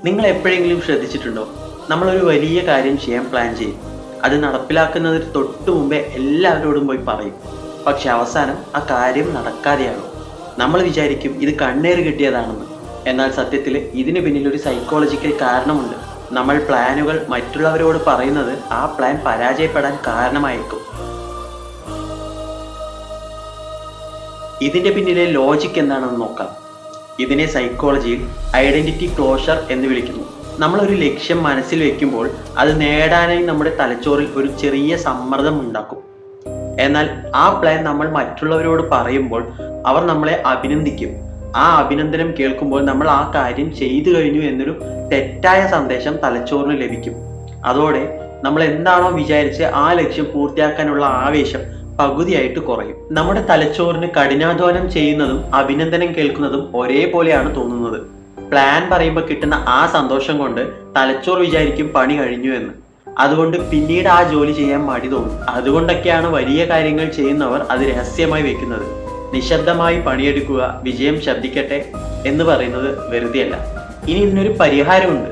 നിങ്ങൾ എപ്പോഴെങ്കിലും ശ്രദ്ധിച്ചിട്ടുണ്ടോ? നമ്മളൊരു വലിയ കാര്യം ചെയ്യാൻ പ്ലാൻ ചെയ്യും. അത് നടപ്പിലാക്കുന്നതിന് തൊട്ട് മുമ്പേ എല്ലാവരോടും പോയി പറയും. പക്ഷെ അവസാനം ആ കാര്യം നടക്കാതെയാകും. നമ്മൾ വിചാരിക്കും ഇത് കണ്ണേറ് കിട്ടിയതാണെന്ന്. എന്നാൽ സത്യത്തിൽ ഇതിന് പിന്നിൽ ഒരു സൈക്കോളജിക്കൽ കാരണമുണ്ട്. നമ്മൾ പ്ലാനുകൾ മറ്റുള്ളവരോട് പറയുന്നത് ആ പ്ലാൻ പരാജയപ്പെടാൻ കാരണമായേക്കും. ഇതിന്റെ പിന്നിലെ ലോജിക് എന്താണെന്ന് നോക്കാം. ഇതിനെ സൈക്കോളജിയിൽ ഐഡന്റിറ്റി ക്ലോഷർ എന്ന് വിളിക്കുന്നു. നമ്മളൊരു ലക്ഷ്യം മനസ്സിൽ വെക്കുമ്പോൾ അത് നേടാനായി നമ്മുടെ തലച്ചോറിൽ ഒരു ചെറിയ സമ്മർദ്ദം ഉണ്ടാക്കും. എന്നാൽ ആ പ്ലാൻ നമ്മൾ മറ്റുള്ളവരോട് പറയുമ്പോൾ അവർ നമ്മളെ അഭിനന്ദിക്കും. ആ അഭിനന്ദനം കേൾക്കുമ്പോൾ നമ്മൾ ആ കാര്യം ചെയ്തു കഴിഞ്ഞു എന്നൊരു തെറ്റായ സന്ദേശം തലച്ചോറിന് ലഭിക്കും. അതോടെ നമ്മൾ എന്താണോ വിചാരിച്ച് ആ ലക്ഷ്യം പൂർത്തിയാക്കാനുള്ള ആവേശം പകുതിയായിട്ട് കുറയും. നമ്മുടെ തലച്ചോറിന് കഠിനാധ്വാനം ചെയ്യുന്നതും അഭിനന്ദനം കേൾക്കുന്നതും ഒരേപോലെയാണ് തോന്നുന്നത്. പ്ലാൻ പറയുമ്പോൾ കിട്ടുന്ന ആ സന്തോഷം കൊണ്ട് തലച്ചോർ വിചാരിക്കും പണി കഴിഞ്ഞു എന്ന്. അതുകൊണ്ട് പിന്നീട് ആ ജോലി ചെയ്യാൻ മടി തോന്നും. അതുകൊണ്ടൊക്കെയാണ് വലിയ കാര്യങ്ങൾ ചെയ്യുന്നവർ അത് രഹസ്യമായി വെക്കുന്നത്. നിശബ്ദമായി പണിയെടുക്കുക, വിജയം ശബ്ദിക്കട്ടെ എന്ന് പറയുന്നത് വെറുതെയല്ല. ഇനി ഇതിനൊരു പരിഹാരമുണ്ട്.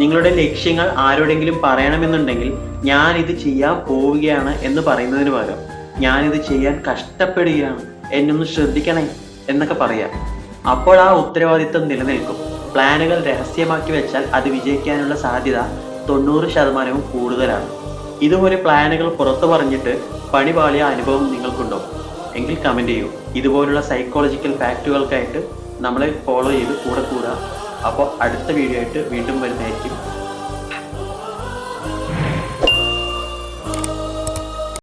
നിങ്ങളുടെ ലക്ഷ്യങ്ങൾ ആരോടെങ്കിലും പറയണമെന്നുണ്ടെങ്കിൽ ഞാൻ ഇത് ചെയ്യാൻ പോവുകയാണ് എന്ന് പറയുന്നതിന് പകരം ഞാനിത് ചെയ്യാൻ കഷ്ടപ്പെടുകയാണ്, എന്നൊന്ന് ശ്രദ്ധിക്കണേ എന്നൊക്കെ പറയാം. അപ്പോൾ ആ ഉത്തരവാദിത്വം നിലനിൽക്കും. പ്ലാനുകൾ രഹസ്യമാക്കി വെച്ചാൽ അത് വിജയിക്കാനുള്ള സാധ്യത 90% കൂടുതലാണ്. ഇതുപോലെ പ്ലാനുകൾ പുറത്തു പറഞ്ഞിട്ട് പണി പാളിയ അനുഭവം നിങ്ങൾക്കുണ്ടോ? എങ്കിൽ കമൻറ്റ് ചെയ്യൂ. ഇതുപോലുള്ള സൈക്കോളജിക്കൽ ഫാക്റ്റുകൾക്കായിട്ട് നമ്മളെ ഫോളോ ചെയ്ത് കൂടെ കൂടുക. അപ്പോൾ അടുത്ത വീഡിയോ ആയിട്ട് വീണ്ടും വരുന്നതായിരിക്കും.